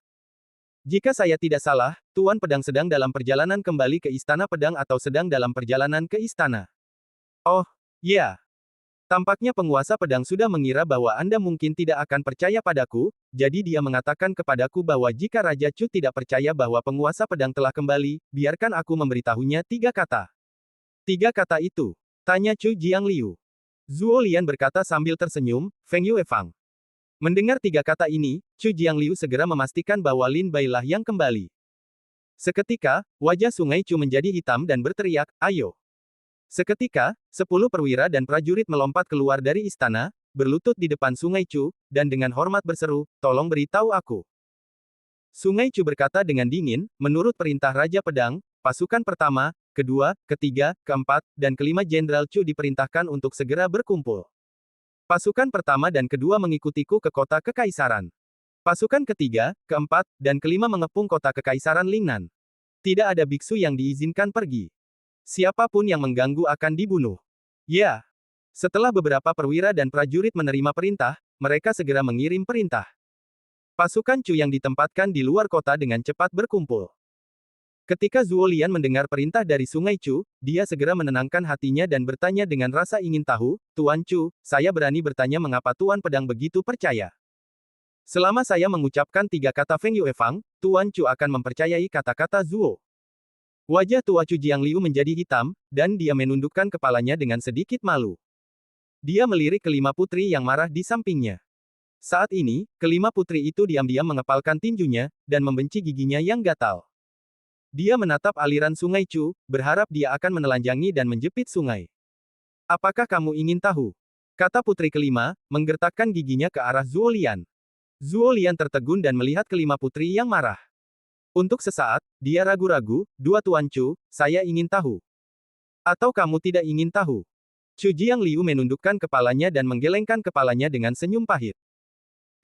Jika saya tidak salah, Tuan Pedang sedang dalam perjalanan kembali ke Istana Pedang atau sedang dalam perjalanan ke istana. Oh, ya. Tampaknya penguasa pedang sudah mengira bahwa Anda mungkin tidak akan percaya padaku, jadi dia mengatakan kepadaku bahwa jika Raja Chu tidak percaya bahwa penguasa pedang telah kembali, biarkan aku memberitahunya 3 kata. 3 kata itu? Tanya Chu Jiangliu. Zuo Lian berkata sambil tersenyum, Feng Yue Fang. Mendengar 3 kata ini, Chu Jiangliu segera memastikan bahwa Lin Bai lah yang kembali. Seketika, wajah Sungai Chu menjadi hitam dan berteriak, ayo. Seketika, 10 perwira dan prajurit melompat keluar dari istana, berlutut di depan Sungai Chu, dan dengan hormat berseru, tolong beritahu aku. Sungai Chu berkata dengan dingin, menurut perintah Raja Pedang, pasukan pertama, kedua, ketiga, keempat, dan kelima Jenderal Chu diperintahkan untuk segera berkumpul. Pasukan pertama dan kedua mengikutiku ke kota Kekaisaran. Pasukan ketiga, keempat, dan kelima mengepung kota Kekaisaran Lingnan. Tidak ada biksu yang diizinkan pergi. Siapapun yang mengganggu akan dibunuh. Ya. Setelah beberapa perwira dan prajurit menerima perintah, mereka segera mengirim perintah. Pasukan Chu yang ditempatkan di luar kota dengan cepat berkumpul. Ketika Zuo Lian mendengar perintah dari Sungai Chu, dia segera menenangkan hatinya dan bertanya dengan rasa ingin tahu, Tuan Chu, saya berani bertanya mengapa Tuan Pedang begitu percaya. Selama saya mengucapkan 3 kata Feng Yue Fang, Tuan Chu akan mempercayai kata-kata Zuo. Wajah tua Chu Jiangliu menjadi hitam, dan dia menundukkan kepalanya dengan sedikit malu. Dia melirik kelima putri yang marah di sampingnya. Saat ini, kelima putri itu diam-diam mengepalkan tinjunya, dan membenci giginya yang gatal. Dia menatap aliran Sungai Chu, berharap dia akan menelanjangi dan menjepit sungai. Apakah kamu ingin tahu? Kata putri kelima, menggertakkan giginya ke arah Zuo Lian. Zuo Lian tertegun dan melihat kelima putri yang marah. Untuk sesaat, dia ragu-ragu, dua Tuan Chu, saya ingin tahu. Atau kamu tidak ingin tahu? Chu Jiangliu menundukkan kepalanya dan menggelengkan kepalanya dengan senyum pahit.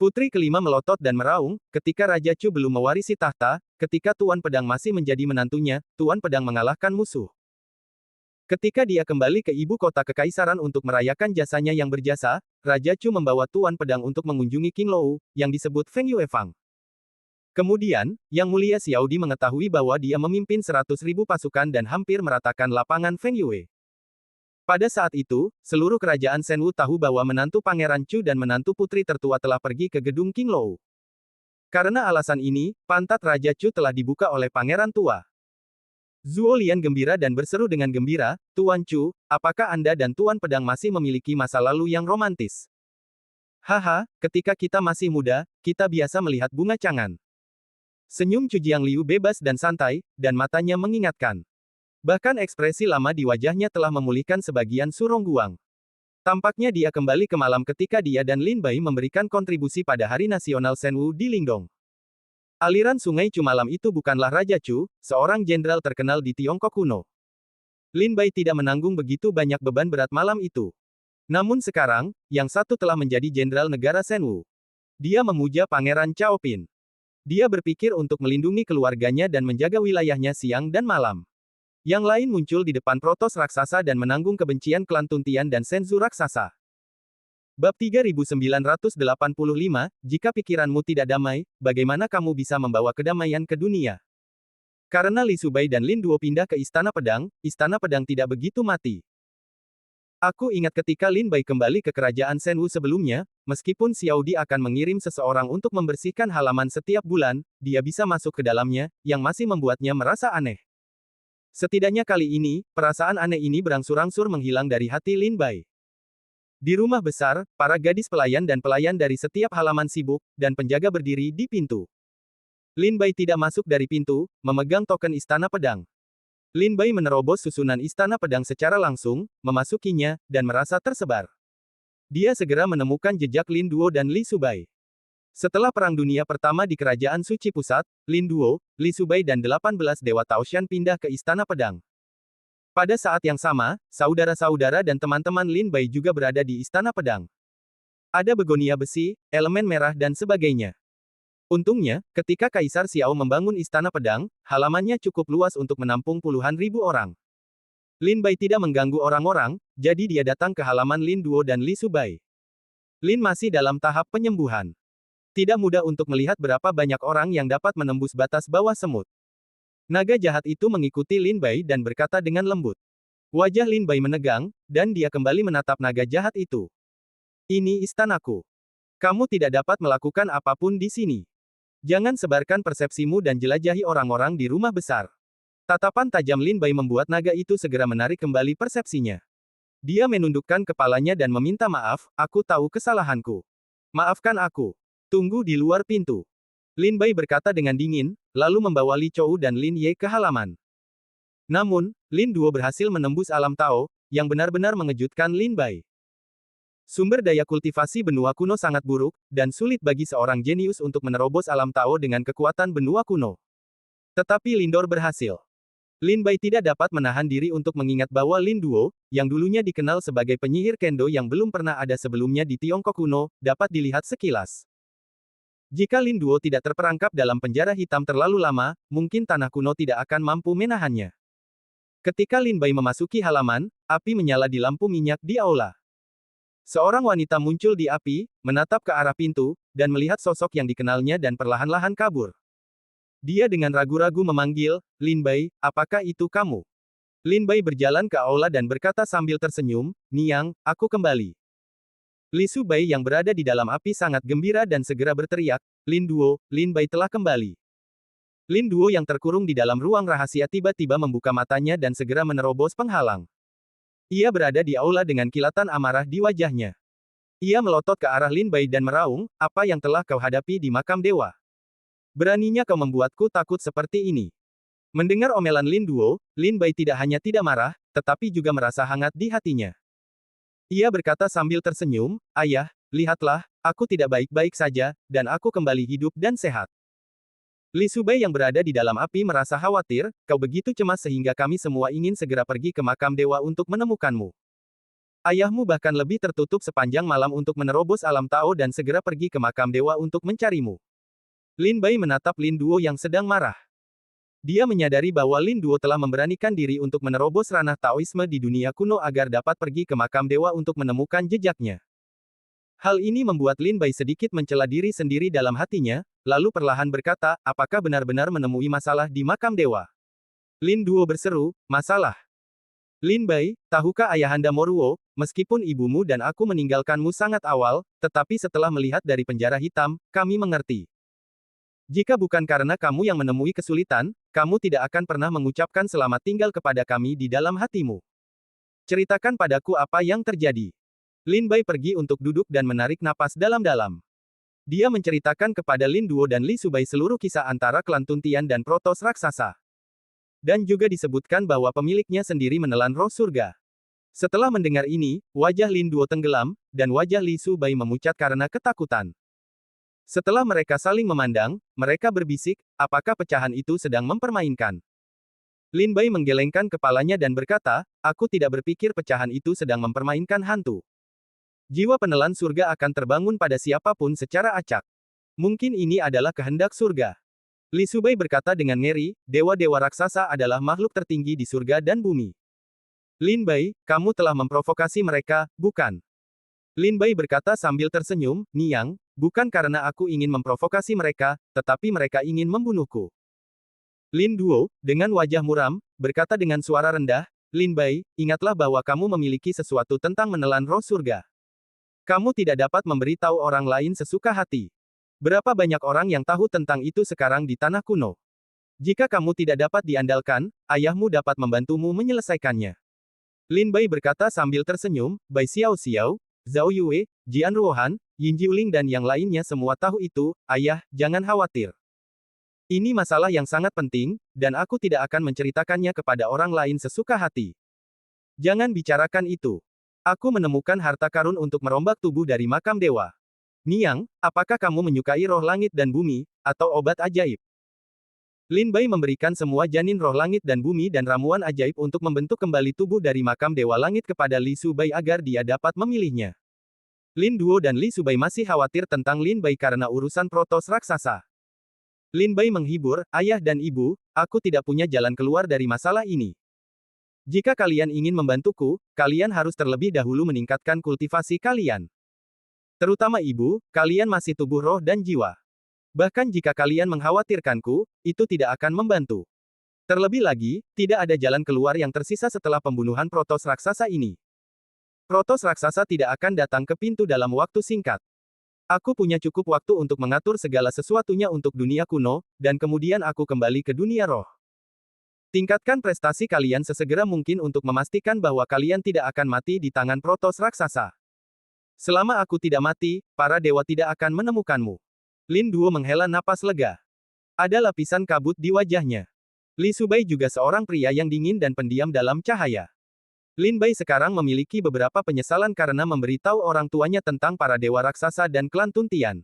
Putri kelima melotot dan meraung, ketika Raja Chu belum mewarisi tahta, ketika Tuan Pedang masih menjadi menantunya, Tuan Pedang mengalahkan musuh. Ketika dia kembali ke ibu kota Kekaisaran untuk merayakan jasanya yang berjasa, Raja Chu membawa Tuan Pedang untuk mengunjungi King Lou, yang disebut Feng Yue Fang. Kemudian, Yang Mulia Xiao Di mengetahui bahwa dia memimpin 100.000 pasukan dan hampir meratakan lapangan Feng Yue. Pada saat itu, seluruh kerajaan Shenwu tahu bahwa menantu Pangeran Chu dan menantu putri tertua telah pergi ke gedung King Lou. Karena alasan ini, pantat Raja Chu telah dibuka oleh Pangeran Tua. Zuo Lian gembira dan berseru dengan gembira, Tuan Chu, apakah Anda dan Tuan Pedang masih memiliki masa lalu yang romantis? Haha, ketika kita masih muda, kita biasa melihat bunga cangan. Senyum Chu Jiangliu bebas dan santai, dan matanya mengingatkan. Bahkan ekspresi lama di wajahnya telah memulihkan sebagian surong guang. Tampaknya dia kembali ke malam ketika dia dan Lin Bai memberikan kontribusi pada Hari Nasional Shenwu di Lingdong. Aliran Sungai Chu malam itu bukanlah Raja Chu, seorang jenderal terkenal di Tiongkok kuno. Lin Bai tidak menanggung begitu banyak beban berat malam itu. Namun sekarang, yang satu telah menjadi jenderal negara Shenwu. Dia memuja Pangeran Cao Pin. Dia berpikir untuk melindungi keluarganya dan menjaga wilayahnya siang dan malam. Yang lain muncul di depan Protos raksasa dan menanggung kebencian klan Tuntian dan Senzu raksasa. Bab 3985, jika pikiranmu tidak damai, bagaimana kamu bisa membawa kedamaian ke dunia? Karena Li Subai dan Lin Duo pindah ke Istana Pedang tidak begitu mati. Aku ingat ketika Lin Bai kembali ke kerajaan Shenwu sebelumnya, meskipun Xiao Di akan mengirim seseorang untuk membersihkan halaman setiap bulan, dia bisa masuk ke dalamnya, yang masih membuatnya merasa aneh. Setidaknya kali ini, perasaan aneh ini berangsur-angsur menghilang dari hati Lin Bai. Di rumah besar, para gadis pelayan dan pelayan dari setiap halaman sibuk, dan penjaga berdiri di pintu. Lin Bai tidak masuk dari pintu, memegang token Istana Pedang. Lin Bai menerobos susunan Istana Pedang secara langsung, memasukinya, dan merasa tersebar. Dia segera menemukan jejak Lin Duo dan Li Subai. Setelah Perang Dunia Pertama di Kerajaan Suci Pusat, Lin Duo, Li Subai dan 18 Dewa Taoshan pindah ke Istana Pedang. Pada saat yang sama, saudara-saudara dan teman-teman Lin Bai juga berada di Istana Pedang. Ada begonia besi, elemen merah dan sebagainya. Untungnya, ketika Kaisar Xiao membangun Istana Pedang, halamannya cukup luas untuk menampung puluhan ribu orang. Lin Bai tidak mengganggu orang-orang, jadi dia datang ke halaman Lin Duo dan Li Subai. Lin masih dalam tahap penyembuhan. Tidak mudah untuk melihat berapa banyak orang yang dapat menembus batas bawah semut. Naga jahat itu mengikuti Lin Bai dan berkata dengan lembut. Wajah Lin Bai menegang, dan dia kembali menatap naga jahat itu. Ini istanaku. Kamu tidak dapat melakukan apapun di sini. Jangan sebarkan persepsimu dan jelajahi orang-orang di rumah besar. Tatapan tajam Lin Bai membuat naga itu segera menarik kembali persepsinya. Dia menundukkan kepalanya dan meminta maaf, aku tahu kesalahanku. Maafkan aku. Tunggu di luar pintu. Lin Bai berkata dengan dingin, lalu membawa Li Chou dan Lin Ye ke halaman. Namun, Lin Duo berhasil menembus alam Tao, yang benar-benar mengejutkan Lin Bai. Sumber daya kultivasi benua kuno sangat buruk, dan sulit bagi seorang jenius untuk menerobos alam Tao dengan kekuatan benua kuno. Tetapi Lindor berhasil. Lin Bai tidak dapat menahan diri untuk mengingat bahwa Lin Duo, yang dulunya dikenal sebagai penyihir kendo yang belum pernah ada sebelumnya di Tiongkok kuno, dapat dilihat sekilas. Jika Lin Duo tidak terperangkap dalam penjara hitam terlalu lama, mungkin tanah kuno tidak akan mampu menahannya. Ketika Lin Bai memasuki halaman, api menyala di lampu minyak di aula. Seorang wanita muncul di api, menatap ke arah pintu, dan melihat sosok yang dikenalnya dan perlahan-lahan kabur. Dia dengan ragu-ragu memanggil, Lin Bai, apakah itu kamu? Lin Bai berjalan ke aula dan berkata sambil tersenyum, Niang, aku kembali. Li Subai yang berada di dalam api sangat gembira dan segera berteriak, Lin Duo, Lin Bai telah kembali. Lin Duo yang terkurung di dalam ruang rahasia tiba-tiba membuka matanya dan segera menerobos penghalang. Ia berada di aula dengan kilatan amarah di wajahnya. Ia melotot ke arah Lin Bai dan meraung, apa yang telah kau hadapi di makam dewa? Beraninya kau membuatku takut seperti ini. Mendengar omelan Lin Duo, Lin Bai tidak hanya tidak marah, tetapi juga merasa hangat di hatinya. Ia berkata sambil tersenyum, ayah, lihatlah, aku tidak baik-baik saja, dan aku kembali hidup dan sehat. Li Subai yang berada di dalam api merasa khawatir, kau begitu cemas sehingga kami semua ingin segera pergi ke makam dewa untuk menemukanmu. Ayahmu bahkan lebih tertutup sepanjang malam untuk menerobos alam Tao dan segera pergi ke makam dewa untuk mencarimu. Lin Bai menatap Lin Duo yang sedang marah. Dia menyadari bahwa Lin Duo telah memberanikan diri untuk menerobos ranah Taoisme di dunia kuno agar dapat pergi ke makam dewa untuk menemukan jejaknya. Hal ini membuat Lin Bai sedikit mencela diri sendiri dalam hatinya, lalu perlahan berkata, apakah benar-benar menemui masalah di makam dewa? Lin Duo berseru, masalah. Lin Bai, tahukah ayahanda Moruo, meskipun ibumu dan aku meninggalkanmu sangat awal, tetapi setelah melihat dari penjara hitam, kami mengerti. Jika bukan karena kamu yang menemui kesulitan, kamu tidak akan pernah mengucapkan selamat tinggal kepada kami di dalam hatimu. Ceritakan padaku apa yang terjadi. Lin Bai pergi untuk duduk dan menarik napas dalam-dalam. Dia menceritakan kepada Lin Duo dan Li Subai seluruh kisah antara klan Tuntian dan Protos raksasa. Dan juga disebutkan bahwa pemiliknya sendiri menelan roh surga. Setelah mendengar ini, wajah Lin Duo tenggelam, dan wajah Li Subai memucat karena ketakutan. Setelah mereka saling memandang, mereka berbisik, apakah pecahan itu sedang mempermainkan? Lin Bai menggelengkan kepalanya dan berkata, aku tidak berpikir pecahan itu sedang mempermainkan hantu. Jiwa penelan surga akan terbangun pada siapapun secara acak. Mungkin ini adalah kehendak surga. Li Subai berkata dengan ngeri, dewa-dewa raksasa adalah makhluk tertinggi di surga dan bumi. Lin Bai, kamu telah memprovokasi mereka, bukan? Lin Bai berkata sambil tersenyum, Niang, bukan karena aku ingin memprovokasi mereka, tetapi mereka ingin membunuhku. Lin Duo, dengan wajah muram, berkata dengan suara rendah, Lin Bai, ingatlah bahwa kamu memiliki sesuatu tentang menelan roh surga. Kamu tidak dapat memberitahu orang lain sesuka hati. Berapa banyak orang yang tahu tentang itu sekarang di tanah kuno? Jika kamu tidak dapat diandalkan, ayahmu dapat membantumu menyelesaikannya. Lin Bai berkata sambil tersenyum, Bai Xiao Xiao, Zhao Yue, Jian Ruohan, Yin Jiuling dan yang lainnya semua tahu itu, ayah, jangan khawatir. Ini masalah yang sangat penting, dan aku tidak akan menceritakannya kepada orang lain sesuka hati. Jangan bicarakan itu. Aku menemukan harta karun untuk merombak tubuh dari makam dewa. Niang, apakah kamu menyukai roh langit dan bumi, atau obat ajaib? Lin Bai memberikan semua janin roh langit dan bumi dan ramuan ajaib untuk membentuk kembali tubuh dari makam dewa langit kepada Li Subai agar dia dapat memilihnya. Lin Duo dan Li Subai masih khawatir tentang Lin Bai karena urusan protos raksasa. Lin Bai menghibur, ayah dan ibu, aku tidak punya jalan keluar dari masalah ini. Jika kalian ingin membantuku, kalian harus terlebih dahulu meningkatkan kultivasi kalian. Terutama ibu, kalian masih tubuh roh dan jiwa. Bahkan jika kalian mengkhawatirkanku, itu tidak akan membantu. Terlebih lagi, tidak ada jalan keluar yang tersisa setelah pembunuhan protos raksasa ini. Protos raksasa tidak akan datang ke pintu dalam waktu singkat. Aku punya cukup waktu untuk mengatur segala sesuatunya untuk dunia kuno, dan kemudian aku kembali ke dunia roh. Tingkatkan prestasi kalian sesegera mungkin untuk memastikan bahwa kalian tidak akan mati di tangan protos raksasa. Selama aku tidak mati, para dewa tidak akan menemukanmu. Lin Duo menghela napas lega. Ada lapisan kabut di wajahnya. Li Subai juga seorang pria yang dingin dan pendiam dalam cahaya. Lin Bai sekarang memiliki beberapa penyesalan karena memberitahu orang tuanya tentang para dewa raksasa dan klan Tuntian.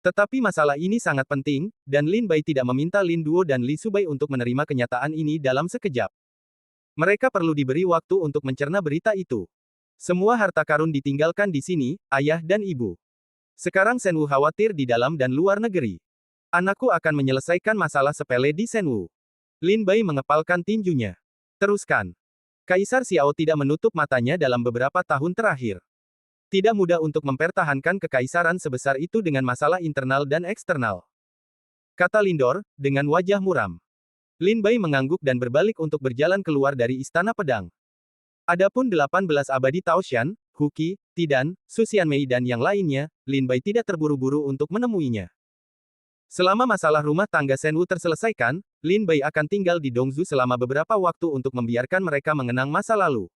Tetapi masalah ini sangat penting, dan Lin Bai tidak meminta Lin Duo dan Li Subai untuk menerima kenyataan ini dalam sekejap. Mereka perlu diberi waktu untuk mencerna berita itu. Semua harta karun ditinggalkan di sini, ayah dan ibu. Sekarang Shenwu khawatir di dalam dan luar negeri. Anakku akan menyelesaikan masalah sepele di Shenwu. Lin Bai mengepalkan tinjunya. Teruskan. Kaisar Xiao tidak menutup matanya dalam beberapa tahun terakhir. Tidak mudah untuk mempertahankan kekaisaran sebesar itu dengan masalah internal dan eksternal. Kata Lindor, dengan wajah muram. Lin Bai mengangguk dan berbalik untuk berjalan keluar dari Istana Pedang. Adapun 18 abadi Taoshan, Huqi, Tidan, Su Xianmei dan yang lainnya, Lin Bai tidak terburu-buru untuk menemuinya. Selama masalah rumah tangga Shenwu terselesaikan, Lin Bai akan tinggal di Dongzhou selama beberapa waktu untuk membiarkan mereka mengenang masa lalu.